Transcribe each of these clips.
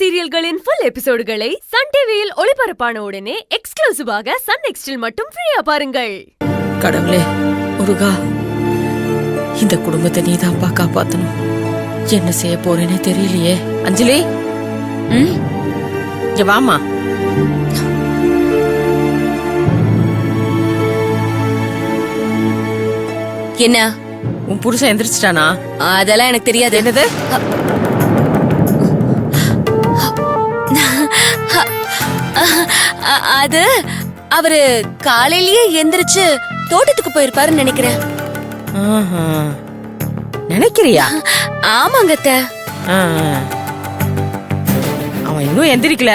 சீரியல்களின் full எபிசோடுகளை Sun டிவியில் ஒளிபரப்பான உடனே எக்ஸ்க்ளூசிவாக சன் நெக்ஸ்டில் மட்டும் ஃப்ரீயா பாருங்கள். கடவுளே முருகா, இந்த குடும்பத்தை நீதான்ப்பா காப்பாத்தணும். என்ன செய்ய போறேனே தெரியலையே. அஞ்சலி, இங்க வாமா. என்ன, உன் புருஷன் எந்திரிச்சிட்டானா? அதெல்லாம் எனக்கு தெரியாது. என்னது? அது அவரு காலையிலேயே எந்திரிச்சு தோட்டத்துக்கு போயிருப்பாருன்னு நினைக்கிறேன். நினைக்கிறியா? ஆமாங்க அத்தை. அவன் இன்னும் எந்திரிக்கல.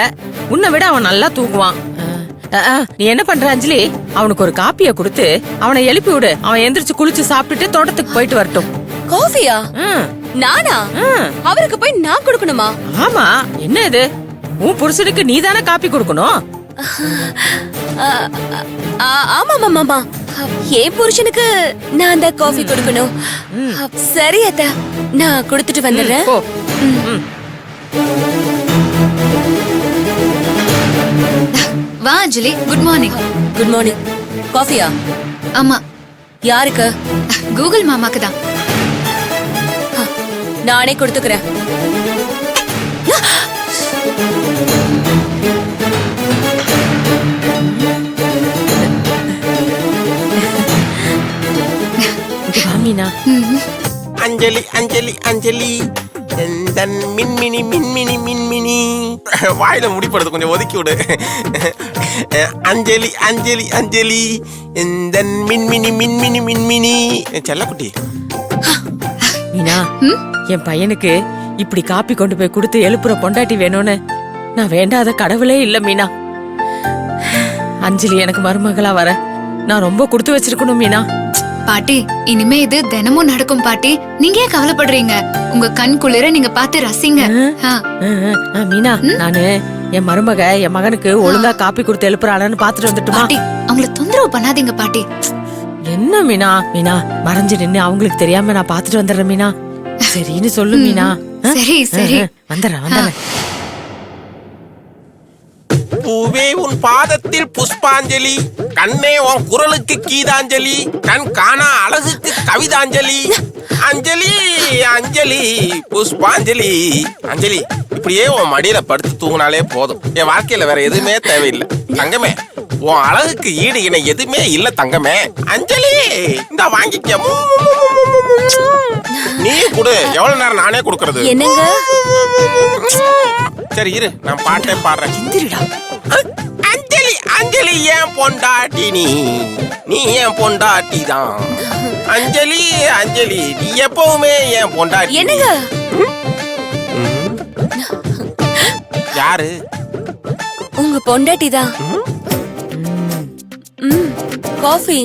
உன்னை விட அவன் நல்லா தூங்குவான். நீ என்ன பண்ற அஞ்சலி, அவனுக்கு ஒரு காப்பிய கொடுத்து அவனை எழுப்பி விடு. அவன் எந்திரிச்சு குளிச்சு சாப்பிட்டுட்டு தோட்டத்துக்கு போயிட்டு வரட்டும். காஃபியா? நானா? அவருக்கு போய் நான் கொடுக்கணுமா? ஆமா, என்ன இது? உன் புருஷனுக்கு நீதானே காப்பி கொடுக்கணும். ஆமா மாமா, என் புருஷனுக்கு நான் தான் காஃபி கொடுக்கணும். சரி அத்தை, நான் கொடுத்துட்டு வந்துடுறேன். வா Anjali, good morning. Good morning. காஃபியா? ஆமா. யாருக்கு? கூகுள் மாமாக்கு தான். நானே கொடுத்துக்கிறேன். அஞ்சலி அஞ்சலி அஞ்சலி மின்மினி மின்மினி மின்மினி. வாயில முடிப்படுறது கொஞ்சம் ஒதுக்கி விடு. அஞ்சலி அஞ்சலி அஞ்சலி மின்மினி மின்மினி மின்மினி. செல்லக்குட்டி மீனா, என் பையனுக்கு இப்படி காப்பி கொண்டு போய் கொடுத்து எழுப்புற பொண்டாட்டி வேணும்னு நான் வேண்டாத கடவுளே இல்ல மீனா. அஞ்சலி எனக்கு மருமகளா வர நான் ரொம்ப கொடுத்து வச்சிருக்கணும் மீனா. பாட்டி, இனிமே இது தினமும் நடக்கும் பாட்டி. நீங்க ஏன் கவலைப்படுறீங்க? உங்க கண் குளிர நீங்க பார்த்து ரசிங்க. மீனா, நானு என் மருமக என் மகனுக்கு ஒழுங்கா காப்பி கொடுத்து எழுப்புறாளன்னு பாத்துட்டு வந்துட்டுமா? பாட்டி, அவங்கள தொந்தரவு பண்ணாதீங்க பாட்டி. என்ன மீனா? மீனா, மறைஞ்சு நின்னு அவங்களுக்கு தெரியாம நான் பாத்துட்டு வந்துடுறேன் மீனா. சரின்னு சொல்லு மீனா. சரி சரி, வந்துடுறேன். பூவே உன் பாதத்தில் புஷ்பாஞ்சலி, கண்ணே உன் குரலுக்கு கீதாஞ்சலி, கண் காணா அழகுக்கு கவிதாஞ்சலி. அஞ்சலி அஞ்சலி புஷ்பாஞ்சலி. அஞ்சலி, இப்படியே உன் மடியில படுத்து தூங்கினாலே போதும். என் வாழ்க்கையில வேற எதுவுமே தேவையில்லை தங்கமே. உன் அழகுக்கு ஈடு இணை எதுவுமே இல்ல தங்கமே. அஞ்சலி, இந்த வாங்கிக்க. நீ கொடு. எவ்வளவு நேரம் நானே கொடுக்கறது? என்னங்க? சரி இரு, நான் பாட்டே பாடுறேன். அஞ்சலி அஞ்சலி ஏன் பொண்டாட்டி, நீ ஏன் பொண்டாட்டி தான். அஞ்சலி அஞ்சலி நீ எப்பவுமே ஏன் பொண்டாட்டி. என்னங்க? யாரு? உங்க பொண்டாட்டி தான். காஃபி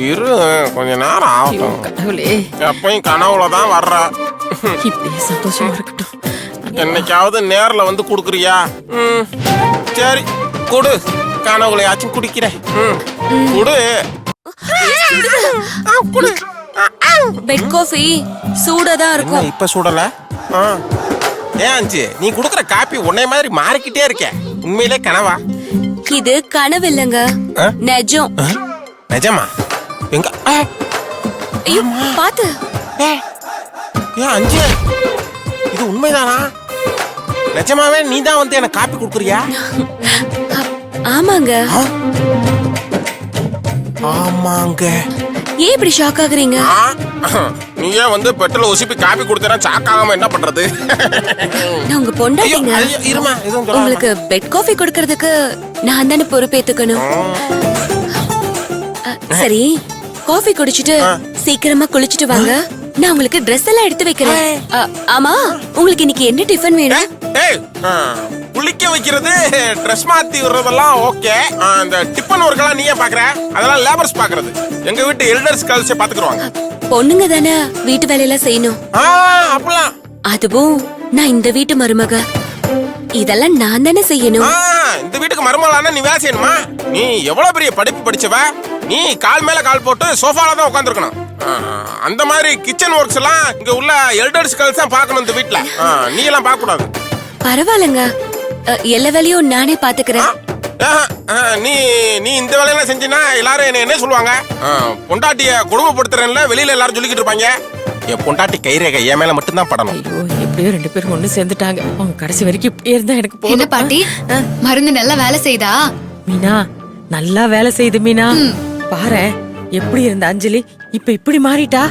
இரு, கொஞ்ச நேரம் ஆகும். கடவுளே, எப்பயும் கனவுலதான் வர்றா. இப்படியே சந்தோஷமா இருக்கட்டும். என்னைக்காவது நேர்ல வந்து குடுக்குறியா? சரி குடு, கனவுலையாச்சும் குடிக்கிறேன். குடு. பெட் காஃபி சூடாதான் இருக்கும். இப்ப சூடல? ஏன் அஞ்சு, நீ குடுக்கற காப்பி உன்னை மாதிரி மாறிக்கிட்டே இருக்க. உண்மையிலே கனவா? இது கனவு இல்லங்க, நிஜம். நிஜமா? எங்க? ஐயோ, பாத்து. ஏன் அஞ்சு, இது உண்மைதானா? நிஜமாவே நீ தான் வந்து எனக்கு காப்பி குடுக்குறியா? ஆமாங்க. ஆமாங்க. ஏன் இப்படி ஷாக் ஆகுறீங்க? நீ ஏன் வந்து பெட்ரோல் உசிப்பி காப்பி கொடுத்தா ஷாக் ஆகாம என்ன பண்றது? நான் உங்க பொண்டாட்டிங்க. உங்களுக்கு பெட் காஃபி கொடுக்கறதுக்கு நான் தானே பொறுப்பேத்துக்கணும். சரி, காஃபி குடிச்சிட்டு சீக்கிரமா குளிச்சிட்டு வாங்க. நான் உங்களுக்கு Dress எல்லாம் எடுத்து வைக்கிறேன். ஆமா, உங்களுக்கு இன்னைக்கு என்ன டிஃபன் வேணும்? குளிக்க வைக்கிறது, ட்ரெஸ் மாத்தி விடுறதெல்லாம் ஓகே. அந்த டிஃபன் ஒர்க் எல்லாம் நீயே பாக்குற? அதெல்லாம் லேபர்ஸ் பாக்குறது. எங்க வீட்டு எல்டர்ஸ் கல்ச்சர் பாத்துக்குவாங்க. பொண்ணுங்க தானே வீட்டு வேலையெல்லாம் செய்யணும். அப்பலாம். அதுவும் நான் இந்த வீட்டு மருமக, இதெல்லாம் நான் தானே செய்யணும். இந்த வீட்டுக்கு மருமகளானா நீ வேலை செய்யணுமா? நீ எவ்வளவு பெரிய படிப்பு படிச்சவ? நீ கால் மேல கால் போட்டு சோஃபால தான் உட்கார்ந்திருக்கணும். அந்த மாதிரி கிச்சன் ஒர்க்ஸ் எல்லாம் இங்க உள்ள எல்டர்ஸ் கல்ஸ் தான் பார்க்கணும் இந்த வீட்ல. நீ எல்லாம் பார்க்க கூடாது. பரவாயில்லங்க. எல்லா வேலையும் நானே பாத்துக்கிறேன். நீ நீ இந்த வேலையெல்லாம் செஞ்சினா எல்லாரும் என்ன சொல்லுவாங்க? பொண்டாட்டிய கொடுமைப்படுத்துறேன்ல வெளியில எல்லாரும் சொல்லிக்கிட்டு இருப்பாங்க. என் பொண்டாட்டி கைரேகை என் மேல மட்டும்தான் படணும். ஐயோ எப்படியோ 2 பேரும் ஒண்ணு சேர்ந்துட்டாங்க. அவங்க கடைசி வரைக்கும் இப்படியே இருந்தா எனக்கு என்ன போதும். பாட்டி மருந்து நல்லா வேலை செய்தா? மீனா நல்லா வேலை செய்யுது மீனா. பாரு எப்படி இருந்த அஞ்சலி இப்ப இப்படி மாறிட்டா.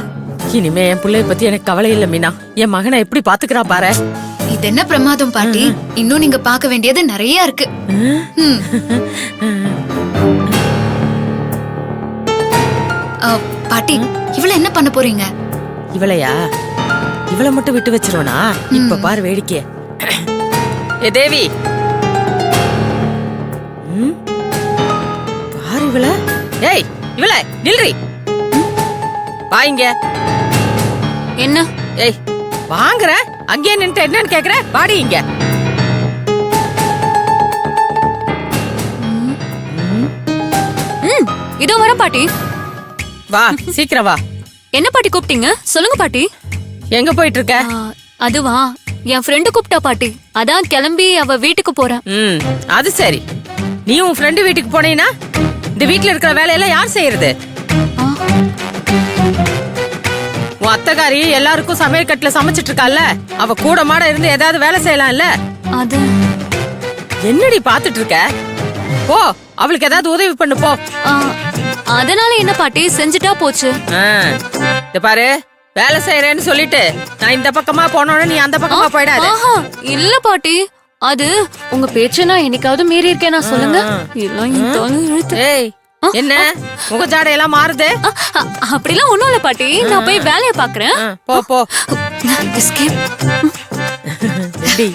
இனிமே என் பிள்ளைய பத்தி எனக்கு கவலை இல்ல மீனா. என் மகனை எப்படி பாத்துக்கிறா பாரு. இது என்ன பிரமாதம் பாட்டி, இன்னும் நீங்க பார்க்க வேண்டியது நிறைய இருக்கு. பாட்டி இவள என்ன பண்ண போறீங்க? இவளையா? இவளை மட்டும் விட்டு வச்சிருவனா? இப்ப பாரு வேடிக்கைய. ஏ தேவி, பாரு இவள. ஏய் இவள நில்றி. வாங்க. என்ன? ஏய் வாங்குற அங்கே நின்று என்னன்னு கேக்குற? வாடி இங்க. இதோ வர பாட்டி. வா சீக்கிரம் வா. என்ன பாட்டி கூப்பிட்டீங்க? சொல்லுங்க பாட்டி. எங்க போயிட்டு இருக்க? அதுவா, என் ஃப்ரெண்டு கூப்பிட்டா பாட்டி. அதான் கிளம்பி அவ வீட்டுக்கு போறேன். அது சரி. நீ உன் ஃப்ரெண்டு வீட்டுக்கு போனீனா இந்த வீட்ல இருக்கிற வேலையெல்லாம் யார் செய்யறது? உன் அத்தைக்காரி எல்லாருக்கும் சமையல் கட்டுல சமைச்சிட்டு இருக்கால, அவ கூட மாட இருந்து ஏதாவது வேலை செய்யலாம்ல. அது என்னடி பாத்துட்டு இருக்க? போ அவளுக்கு ஏதாவது உதவி பண்ணு போ. அதனால என்ன பாட்டி, செஞ்சுட்டா போச்சு. இந்த பாரு, வேலை செய்யறேன்னு சொல்லிட்டு நான் இந்த பக்கமா போனோட நீ அந்த பக்கமா போயிடாத. இல்ல பாட்டி, அது உங்க பேச்ச நான் என்னைக்காவது மீறி இருக்கேனா சொல்லுங்க. ஏய் என்ன முக ஜாடையெல்லாம் மாறுது? அப்படிலாம் ஒண்ணும் இல்ல பாட்டி, நான் போய் வேலைய பாக்குறேன். போ போ. எஸ்கேப். ரெடி.